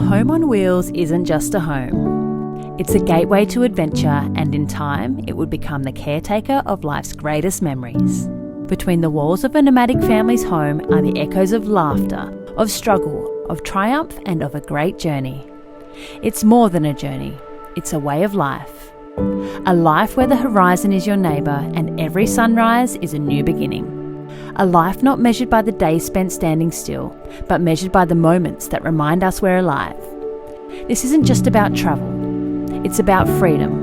home on wheels isn't just a home. It's a gateway to adventure, and in time, it would become the caretaker of life's greatest memories. Between the walls of a nomadic family's home are the echoes of laughter, of struggle, of triumph, and of a great journey. It's more than a journey, it's a way of life. A life where the horizon is your neighbour and every sunrise is a new beginning. A life not measured by the days spent standing still, but measured by the moments that remind us we're alive. This isn't just about travel, it's about freedom.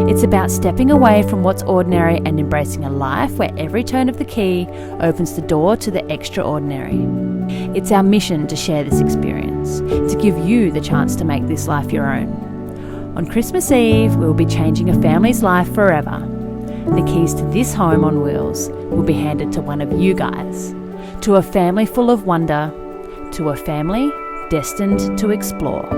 It's about stepping away from what's ordinary and embracing a life where every turn of the key opens the door to the extraordinary. It's our mission to share this experience, to give you the chance to make this life your own. On Christmas Eve, we will be changing a family's life forever. The keys to this home on wheels will be handed to one of you guys, to a family full of wonder, to a family destined to explore.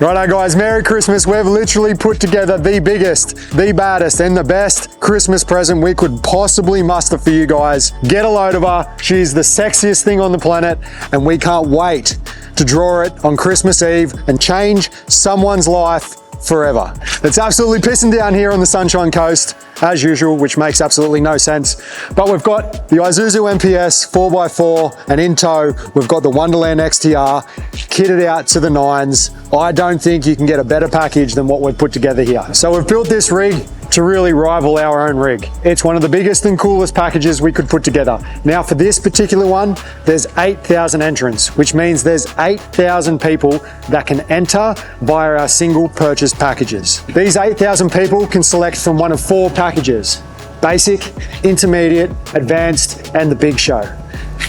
Righto guys, Merry Christmas. We've literally put together the biggest, the baddest and the best Christmas present we could possibly muster for you guys. Get a load of her. She's the sexiest thing on the planet and we can't wait to draw it on Christmas Eve and change someone's life forever. It's absolutely pissing down here on the Sunshine Coast as usual, which makes absolutely no sense. But we've got the Isuzu NPS 4x4 and in tow, we've got the Wonderland XTR kitted out to the nines. I don't think you can get a better package than what we've put together here. So we've built this rig to really rival our own rig. It's one of the biggest and coolest packages we could put together. Now for this particular one, there's 8,000 entrants, which means there's 8,000 people that can enter via our single purchase packages. These 8,000 people can select from one of 4 packages: basic, intermediate, advanced, and the big show.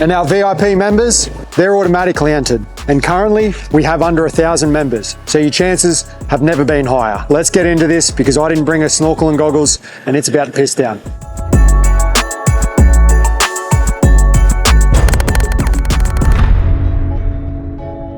And our VIP members, they're automatically entered. And currently we have under 1,000 members. So your chances have never been higher. Let's get into this because I didn't bring a snorkel and goggles and it's about to piss down.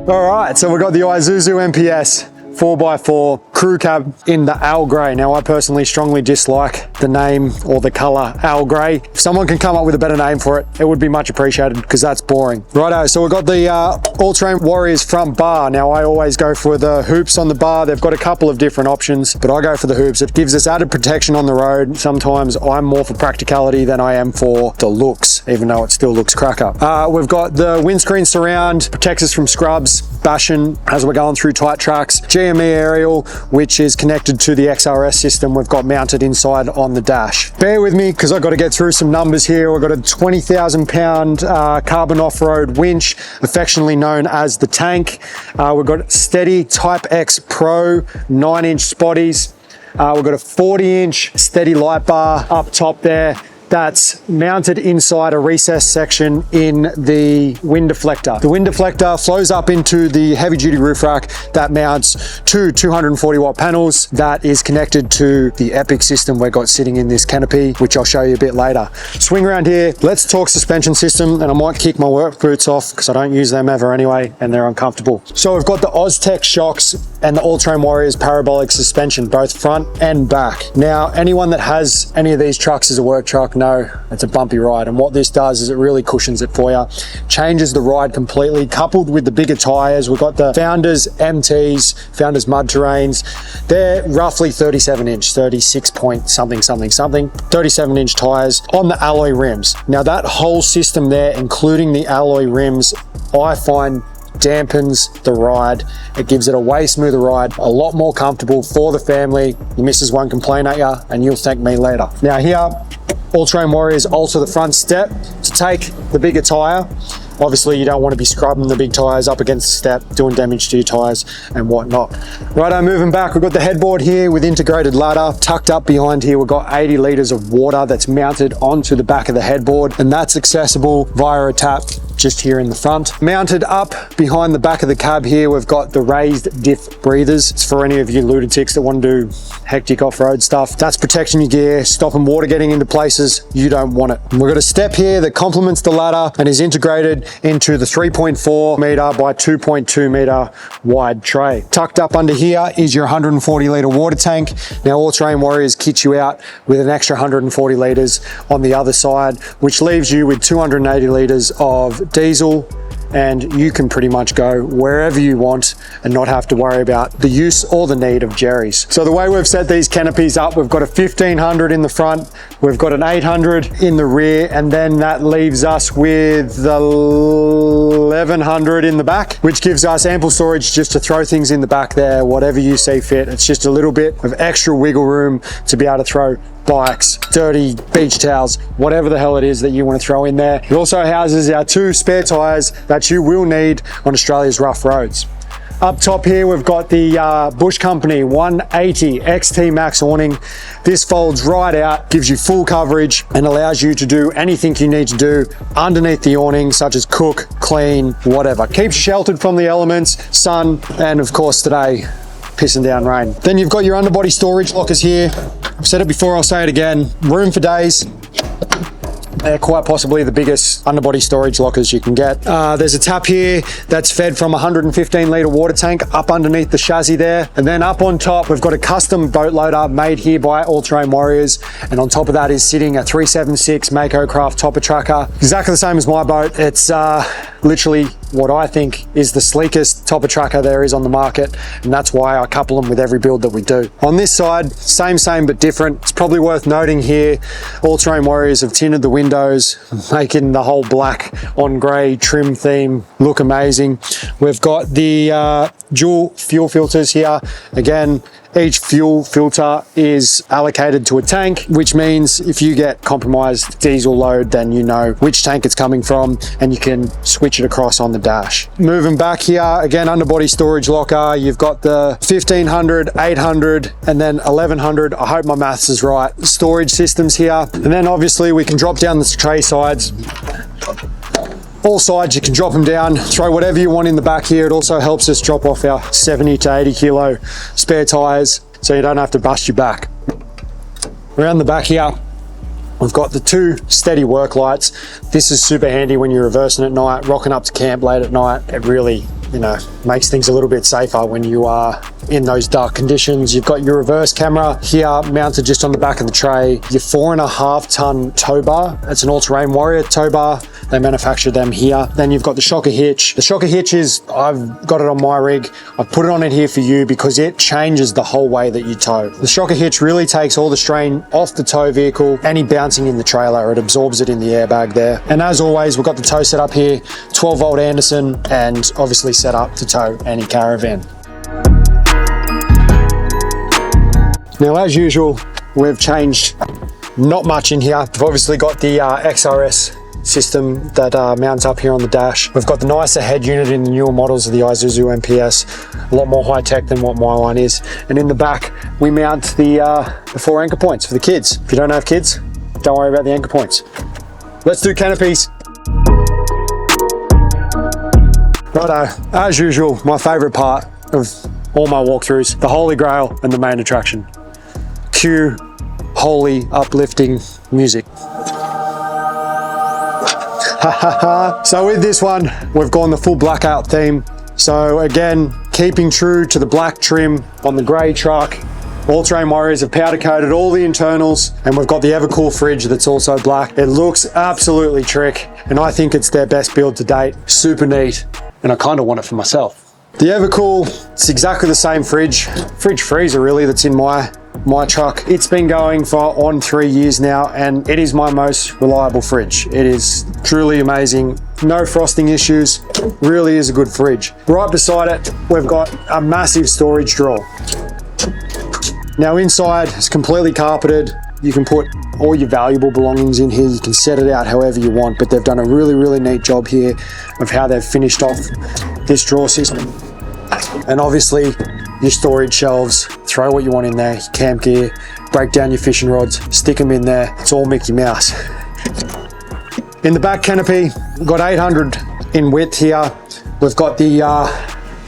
All right, so we've got the Isuzu NPS 4x4 crew cab in the Al Grey. Now I personally strongly dislike the name or the colour Al Grey. If someone can come up with a better name for it, it would be much appreciated because that's boring. Righto, so we've got the All-Terrain Warriors front bar. Now I always go for the hoops on the bar. They've got a couple of different options, but I go for the hoops. It gives us added protection on the road. Sometimes I'm more for practicality than I am for the looks, even though it still looks cracker. We've got the windscreen surround, protects us from scrubs, bashing as we're going through tight tracks. GME aerial, which is connected to the XRS system we've got mounted inside on the dash. Bear with me because I've got to get through some numbers here. We've got a 20,000 pound carbon off-road winch, affectionately known as the tank. We've got Steady Type X Pro 9-inch spotties. We've got a 40-inch Steady light bar up top there. That's mounted inside a recessed section in the wind deflector. The wind deflector flows up into the heavy duty roof rack that mounts 2 240 watt panels that is connected to the Epic system we've got sitting in this canopy, which I'll show you a bit later. Swing around here, let's talk suspension system, and I might kick my work boots off because I don't use them ever anyway and they're uncomfortable. So we've got the Oztech shocks and the All-Terrain Warriors parabolic suspension, both front and back. Now, anyone that has any of these trucks as a work truck, no, it's a bumpy ride, and what this does is it really cushions it for you, changes the ride completely. Coupled with the bigger tires, we've got the Founders MTs, Founders Mud Terrains. They're roughly 37 inch, 36 point something, 37 inch tires on the alloy rims. Now that whole system there, including the alloy rims, I find dampens the ride. It gives it a way smoother ride, a lot more comfortable for the family. The missus won't complain at you and you'll thank me later. Now here, All-Terrain Warriors alter the front step to take the bigger tire. Obviously, you don't want to be scrubbing the big tyres up against the step, doing damage to your tyres and whatnot. Righto, moving back, we've got the headboard here with integrated ladder. Tucked up behind here, we've got 80 litres of water that's mounted onto the back of the headboard, and that's accessible via a tap just here in the front. Mounted up behind the back of the cab here, we've got the raised diff breathers. It's for any of you lunatics that want to do hectic off-road stuff. That's protecting your gear, stopping water getting into places you don't want it. And we've got a step here that complements the ladder and is integrated into the 3.4 metre by 2.2 metre wide tray. Tucked up under here is your 140 litre water tank. Now, All Terrain Warriors kit you out with an extra 140 litres on the other side, which leaves you with 280 litres of diesel, and you can pretty much go wherever you want and not have to worry about the use or the need of jerrys. So the way we've set these canopies up, we've got a 1500 in the front, we've got an 800 in the rear, and then that leaves us with the 1100 in the back, which gives us ample storage just to throw things in the back there, whatever you see fit. It's just a little bit of extra wiggle room to be able to throw bikes, dirty beach towels, whatever the hell it is that you want to throw in there. It also houses our 2 spare tyres that you will need on Australia's rough roads. Up top here, we've got the Bush Company 180 XT Max awning. This folds right out, gives you full coverage, and allows you to do anything you need to do underneath the awning, such as cook, clean, whatever. Keeps you sheltered from the elements, sun, and of course today, pissing down rain. Then you've got your underbody storage lockers here. I've said it before, I'll say it again. Room for days. They're quite possibly the biggest underbody storage lockers you can get. There's a tap here that's fed from a 115 litre water tank up underneath the chassis there. And then up on top, we've got a custom boat loader made here by All Terrain Warriors. And on top of that is sitting a 376 Mako Craft topper tracker. Exactly the same as my boat. It's literally what I think is the sleekest topper tracker there is on the market, and that's why I couple them with every build that we do. On this side, same but different. It's probably worth noting here, All Terrain Warriors have tinted the windows, making the whole black on grey trim theme look amazing. We've got the dual fuel filters here. Again, each fuel filter is allocated to a tank, which means if you get compromised diesel load, then you know which tank it's coming from and you can switch it across on the dash. Moving back here, again, underbody storage locker. You've got the 1500, 800, and then 1100. I hope my maths is right. Storage systems here. And then obviously we can drop down the tray sides. All sides, you can drop them down, throw whatever you want in the back here. It also helps us drop off our 70 to 80 kilo spare tyres, so you don't have to bust your back. Around the back here, we've got the 2 steady work lights. This is super handy when you're reversing at night, rocking up to camp late at night. It really, makes things a little bit safer when you are in those dark conditions. You've got your reverse camera here mounted just on the back of the tray. Your 4.5 ton tow bar. It's an All Terrain Warrior tow bar. They manufacture them here. Then you've got the shocker hitch. The shocker hitch is, I've got it on my rig. I've put it on it here for you because it changes the whole way that you tow. The shocker hitch really takes all the strain off the tow vehicle, any bouncing in the trailer. It absorbs it in the airbag there. And as always, we've got the tow set up here, 12 volt Anderson, and obviously set up to tow any caravan. Now, as usual, we've changed not much in here. We've obviously got the XRS system that mounts up here on the dash. We've got the nicer head unit in the newer models of the Isuzu NPS, a lot more high tech than what my one is. And in the back, we mount the 4 anchor points for the kids. If you don't have kids, don't worry about the anchor points. Let's do canopies. Righto, as usual, my favourite part of all my walkthroughs, the holy grail and the main attraction. Cue holy, uplifting music. So with this one, we've gone the full blackout theme. So again, keeping true to the black trim on the grey truck. All Terrain Warriors have powder coated all the internals, and we've got the Evercool fridge that's also black. It looks absolutely trick, and I think it's their best build to date. Super neat, and I kind of want it for myself. The Evercool, it's exactly the same fridge freezer really that's in my truck. It's been going for on 3 years now, and it is my most reliable fridge. It is truly amazing. No frosting issues, really is a good fridge. Right beside it, we've got a massive storage drawer. Now inside, it's completely carpeted. You can put all your valuable belongings in here. You can set it out however you want, but they've done a really, really neat job here of how they've finished off this drawer system. And obviously your storage shelves, throw what you want in there, your camp gear, break down your fishing rods, stick them in there. It's all Mickey Mouse. In the back canopy, we've got 800 in width here. We've got the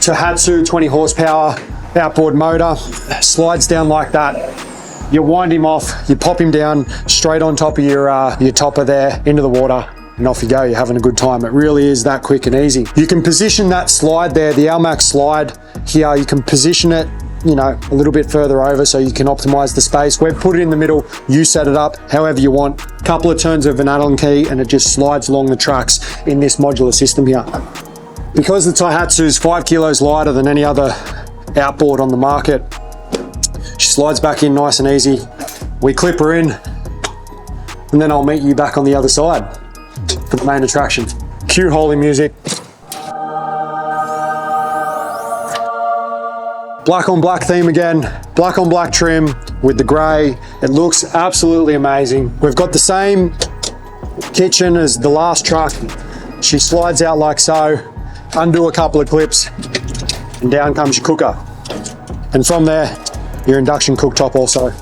Tohatsu 20 horsepower outboard motor, slides down like that. You wind him off, you pop him down straight on top of your topper there into the water, and off you go. You're having a good time. It really is that quick and easy. You can position that slide there, the Almax slide here, you can position it, you know, a little bit further over so you can optimize the space. We've put it in the middle, you set it up however you want. Couple of turns of an Allen key and it just slides along the tracks in this modular system here. Because the Tohatsu is 5 kilos lighter than any other outboard on the market, she slides back in nice and easy. We clip her in and then I'll meet you back on the other side for the main attraction. Cue holy music. Black on black theme again, black on black trim with the grey. It looks absolutely amazing. We've got the same kitchen as the last truck. She slides out like so, undo a couple of clips, and down comes your cooker. And from there, your induction cooktop also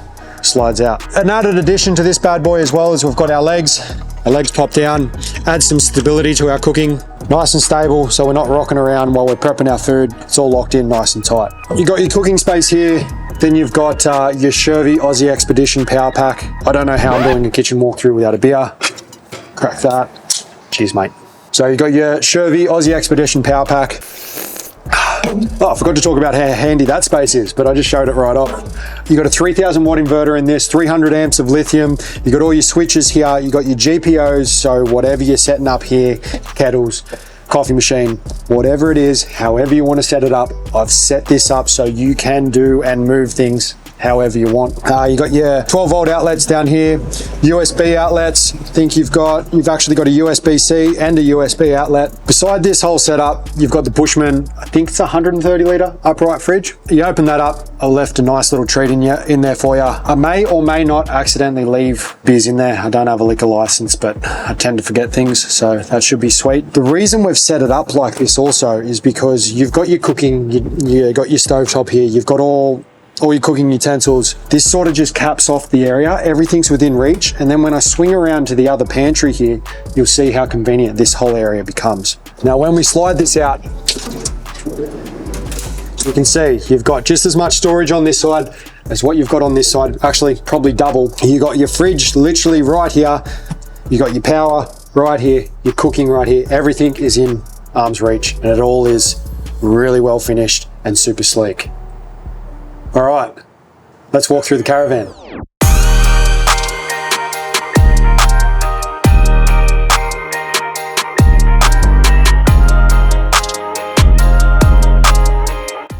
slides out. An added addition to this bad boy as well is we've got our legs. Our legs pop down, add some stability to our cooking. Nice and stable, so we're not rocking around while we're prepping our food. It's all locked in nice and tight. You've got your cooking space here. Then you've got your Shervy Aussie Expedition Power Pack. I don't know how I'm doing a kitchen walkthrough without a beer. Crack that. Cheers, mate. So you've got your Shervy Aussie Expedition Power Pack. Oh, I forgot to talk about how handy that space is, but I just showed it right off. You've got a 3000 watt inverter in this, 300 amps of lithium. You've got all your switches here. You've got your GPOs, so whatever you're setting up here, kettles, coffee machine, whatever it is, however you want to set it up, I've set this up so you can do and move things however you want. You got your 12 volt outlets down here, USB outlets. I think you've actually got a USB-C and a USB outlet. Beside this whole setup, you've got the Bushman, I think it's a 130 litre upright fridge. You open that up, I left a nice little treat in there for you. I may or may not accidentally leave beers in there. I don't have a liquor license, but I tend to forget things, so that should be sweet. The reason we've set it up like this also is because you've got your cooking, you got your stovetop here, you've got all your cooking utensils. This sort of just caps off the area. Everything's within reach. And then when I swing around to the other pantry here, you'll see how convenient this whole area becomes. Now, when we slide this out, you can see you've got just as much storage on this side as what you've got on this side. Actually, probably double. You got your fridge literally right here. You got your power right here, your cooking right here. Everything is in arm's reach and it all is really well finished and super sleek. All right, let's walk through the Caravan.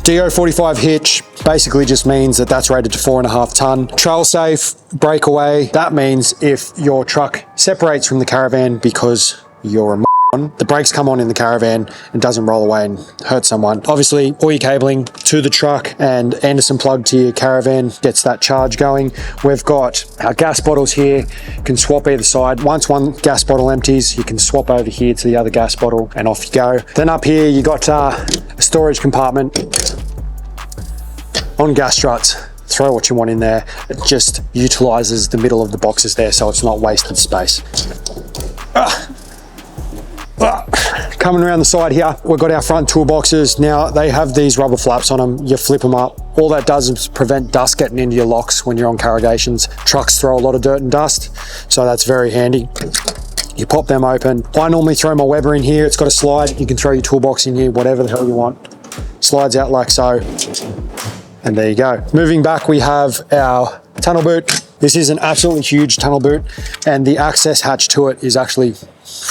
DO45 hitch basically just means that that's rated to 4.5 ton. Trail safe, breakaway. That means if your truck separates from the Caravan because you're a the brakes come on in the Caravan and doesn't roll away and hurt someone. Obviously, all your cabling to the truck and Anderson plug to your Caravan gets that charge going. We've got our gas bottles here, can swap either side. Once one gas bottle empties, you can swap over here to the other gas bottle and off you go. Then up here, you got a storage compartment on gas struts. Throw what you want in there. It just utilizes the middle of the boxes there, so it's not wasted space. Coming around the side here, we've got our front toolboxes. Now they have these rubber flaps on them. You flip them up. All that does is prevent dust getting into your locks when you're on Carrigations. Trucks throw a lot of dirt and dust, so that's very handy. You pop them open. I normally throw my Weber in here. It's got a slide. You can throw your toolbox in here, whatever the hell you want. Slides out like so, and there you go. Moving back, we have our tunnel boot. This is an absolutely huge tunnel boot, and the access hatch to it is actually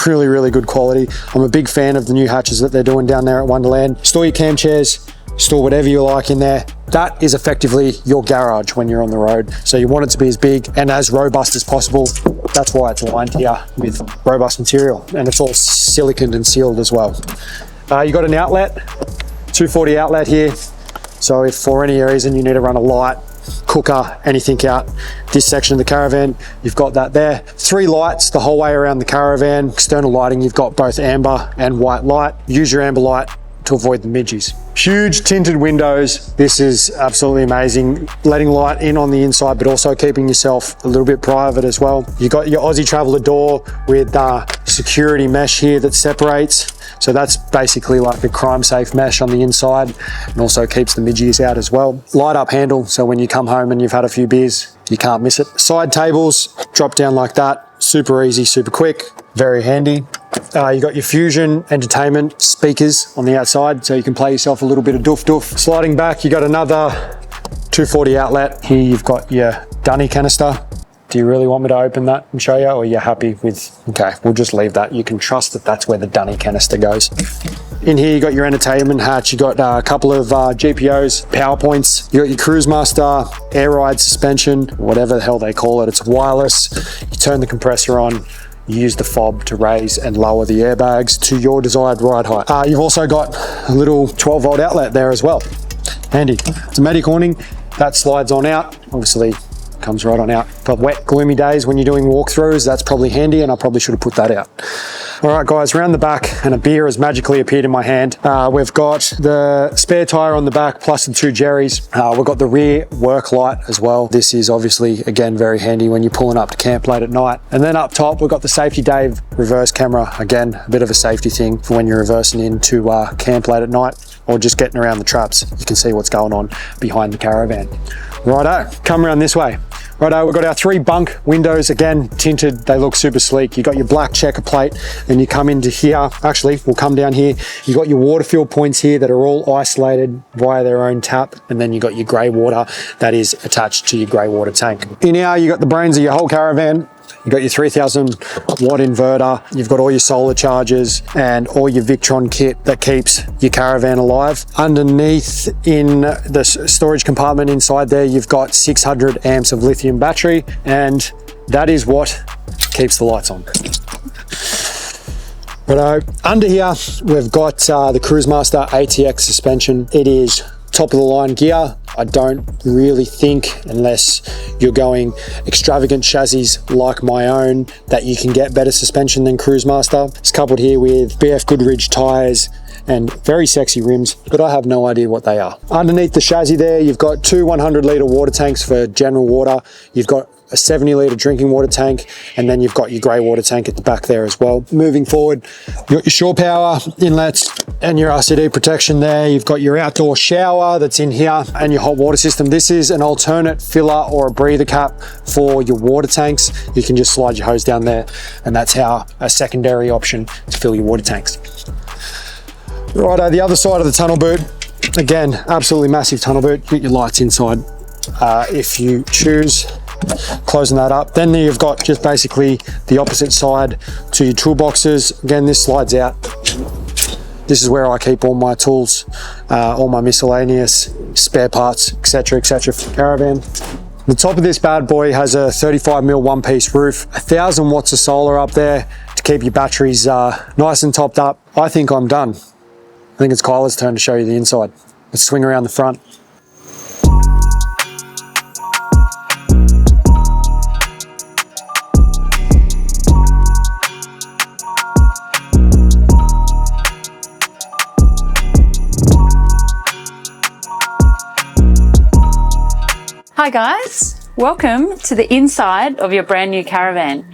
really, really good quality. I'm a big fan of the new hatches that they're doing down there at Wonderland. Store your cam chairs, store whatever you like in there. That is effectively your garage when you're on the road. So you want it to be as big and as robust as possible. That's why it's lined here with robust material, and it's all siliconed and sealed as well. You got an outlet, 240 outlet here. So if for any reason you need to run a light, cooker, anything out this section of the caravan, you've got that there. 3 lights the whole way around the caravan. External lighting, you've got both amber and white light. Use your amber light to avoid the midges. Huge tinted windows. This is absolutely amazing. Letting light in on the inside, but also keeping yourself a little bit private as well. You got your Aussie Traveller door with security mesh here that separates. So that's basically like a crime safe mesh on the inside, and also keeps the midges out as well. Light up handle, so when you come home and you've had a few beers, you can't miss it. Side tables drop down like that. Super easy, super quick, very handy. You got your Fusion entertainment speakers on the outside, so you can play yourself a little bit of doof doof. Sliding back, you got another 240 outlet. Here you've got your dunny canister. Do you really want me to open that and show you, or are you happy with, okay, we'll just leave that. You can trust that that's where the dunny canister goes. In here, you got your entertainment hatch. You got a couple of GPOs, power points. You got your Cruise Master, air ride suspension, whatever the hell they call it. It's wireless. You turn the compressor on. You use the fob to raise and lower the airbags to your desired ride height. You've also got a little 12-volt outlet there as well. Handy. It's a Medic awning. That slides on out. Obviously, comes right on out. For wet, gloomy days when you're doing walkthroughs, that's probably handy, and I probably should have put that out. All right, guys, around the back, and a beer has magically appeared in my hand. We've got the spare tire on the back, plus the 2 Jerrys. We've got the rear work light as well. This is obviously, again, very handy when you're pulling up to camp late at night. And then up top, we've got the Safety Dave reverse camera. Again, a bit of a safety thing for when you're reversing into camp late at night, or just getting around the traps. You can see what's going on behind the caravan. Righto, come around this way. Righto, we've got our 3 bunk windows, again, tinted. They look super sleek. You got your black checker plate, then you come into here. Actually, we'll come down here. You got your water fill points here that are all isolated via their own tap, and then you got your grey water that is attached to your grey water tank. In here, you got the brains of your whole caravan. You've got your 3000 watt inverter, you've got all your solar chargers and all your Victron kit that keeps your caravan alive. Underneath in the storage compartment inside there, you've got 600 amps of lithium battery, and that is what keeps the lights on. But under here, we've got the Cruise Master ATX suspension. It is top of the line gear. I don't really think, unless you're going extravagant chassis like my own, that you can get better suspension than Cruise Master. It's coupled here with BF Goodrich tyres and very sexy rims, but I have no idea what they are. Underneath the chassis there, you've got 2 100-litre water tanks for general water. You've got a 70-litre drinking water tank, and then you've got your grey water tank at the back there as well. Moving forward, you've got your shore power inlets and your RCD protection there. You've got your outdoor shower that's in here and your hot water system. This is an alternate filler or a breather cap for your water tanks. You can just slide your hose down there, and that's how a secondary option to fill your water tanks. Righto, the other side of the tunnel boot, again, absolutely massive tunnel boot. Get your lights inside if you choose. Closing that up. Then you've got just basically the opposite side to your toolboxes. Again, this slides out. This is where I keep all my tools, all my miscellaneous spare parts, etc., etc. for the caravan. The top of this bad boy has a 35mm one-piece roof, 1000 watts of solar up there to keep your batteries nice and topped up. I think I'm done. I think it's Kyla's turn to show you the inside. Let's swing around the front. Hi guys, welcome to the inside of your brand new caravan.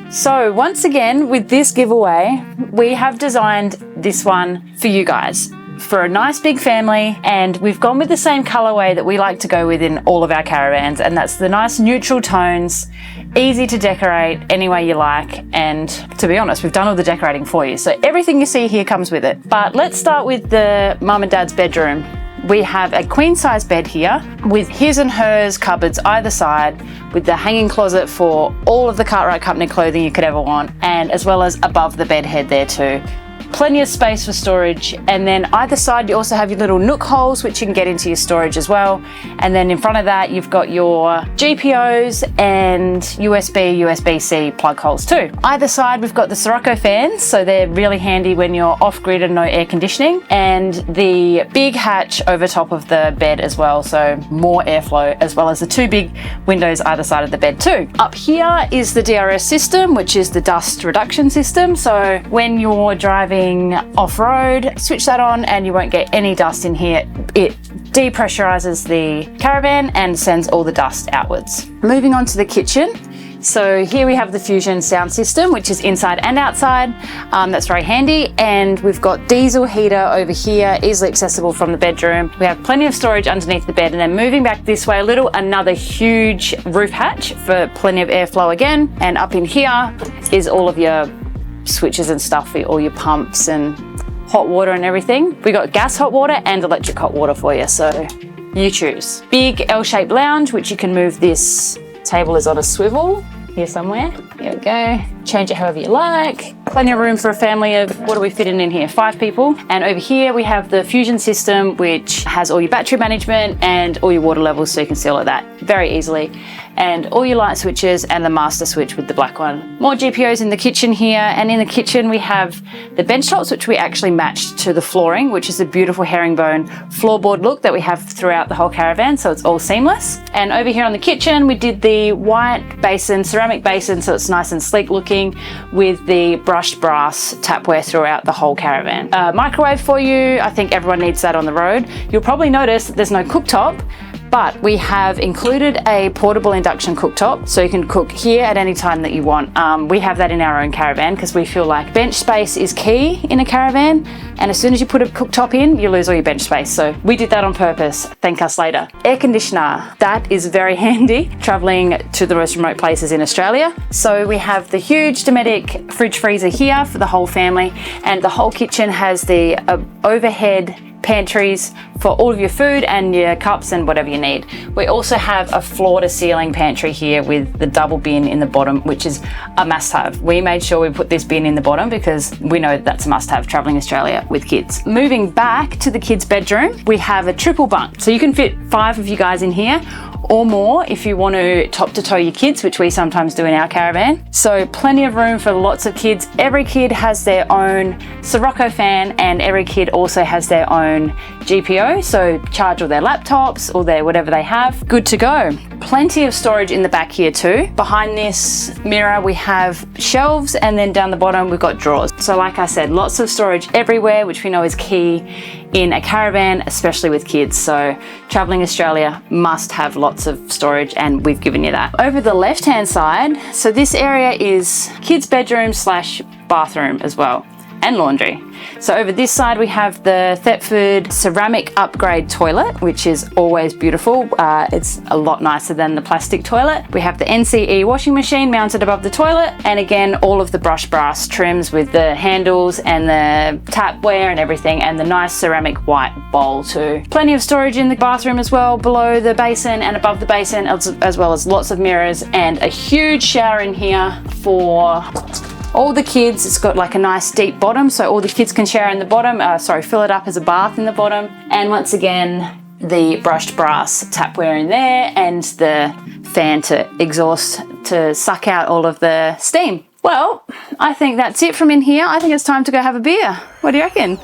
So once again, with this giveaway, we have designed this one for you guys, for a nice big family, and we've gone with the same colorway that we like to go with in all of our caravans, and that's the nice neutral tones, easy to decorate any way you like, and to be honest, we've done all the decorating for you, so everything you see here comes with it. But let's start with the mum and dad's bedroom. We have a queen size bed here with his and hers cupboards either side, with the hanging closet for all of the Cartwright company clothing you could ever want, and as well as above the bed head there too. plenty of space for storage. And then either side, you also have your little nook holes, which you can get into your storage as well. And then in front of that, you've got your GPOs and USB-C plug holes too. Either side, we've got the Sirocco fans, so they're really handy when you're off-grid and no air conditioning, and the big hatch over top of the bed as well, so more airflow, as well as the two big windows either side of the bed too. Up here is the DRS system, which is the dust reduction system. So when you're driving off-road, switch that on and you won't get any dust in here. It depressurizes the Caravan and sends all the dust outwards. Moving on to the kitchen. So here we have the Fusion sound system, which is inside and outside. That's very handy. And we've got diesel heater over here, easily accessible from the bedroom. We have plenty of storage underneath the bed. And then moving back this way a little, another huge roof hatch for plenty of airflow again. And up in here is all of your switches and stuff for all your pumps and hot water and everything. We got gas hot water and electric hot water for you, so you choose. Big L-shaped lounge, which you can move. This table is on a swivel here somewhere. Here we go. Change it however you like. Plenty of room for a family of, what are we fitting in here? 5 people. And over here we have the Fusion system, which has all your battery management and all your water levels, so you can see all of that very easily. And all your light switches and the master switch with the black one. More GPOs in the kitchen here. And in the kitchen we have the bench tops, which we actually matched to the flooring, which is a beautiful herringbone floorboard look that we have throughout the whole Caravan, so it's all seamless. And over here on the kitchen, we did the white basin, ceramic basin, so it's nice and sleek looking, with the brushed brass tapware throughout the whole Caravan. Microwave for you. I think everyone needs that on the road. You'll probably notice that there's no cooktop, but we have included a portable induction cooktop, so you can cook here at any time that you want. We have that in our own Caravan because we feel like bench space is key in a Caravan, and as soon as you put a cooktop in, you lose all your bench space. So we did that on purpose. Thank us later. Air conditioner. That is very handy traveling to the most remote places in Australia. So we have the huge Dometic fridge freezer here for the whole family, and the whole kitchen has the overhead pantries for all of your food and your cups and whatever you need. We also have a floor to ceiling pantry here with the double bin in the bottom, which is a must have. We made sure we put this bin in the bottom because we know that's a must have traveling Australia with kids. Moving back to the kids' bedroom, we have a triple bunk. So you can fit 5 of you guys in here, or more if you want to top to toe your kids, which we sometimes do in our Caravan. So plenty of room for lots of kids. Every kid has their own Sirocco fan, and every kid also has their own GPO, so charge all their laptops or their whatever they have. Good to go. Plenty of storage in the back here too. Behind this mirror we have shelves, and then down the bottom we've got drawers. So like I said, lots of storage everywhere, which we know is key in a Caravan, especially with kids. So traveling Australia must have lots of storage, and we've given you that. Over the left hand side, so this area is kids' bedroom / bathroom as well, and laundry. So over this side we have the Thetford ceramic upgrade toilet, which is always beautiful. It's a lot nicer than the plastic toilet. We have the NCE washing machine mounted above the toilet, and again all of the brushed brass trims with the handles and the tapware and everything, and the nice ceramic white bowl too. Plenty of storage in the bathroom as well, below the basin and above the basin, as well as lots of mirrors, and a huge shower in here for all the kids. It's got like a nice deep bottom, so all the kids can shower in the bottom, fill it up as a bath in the bottom. And once again, the brushed brass tapware in there, and the fan to exhaust to suck out all of the steam. Well, I think that's it from in here. I think it's time to go have a beer. What do you reckon?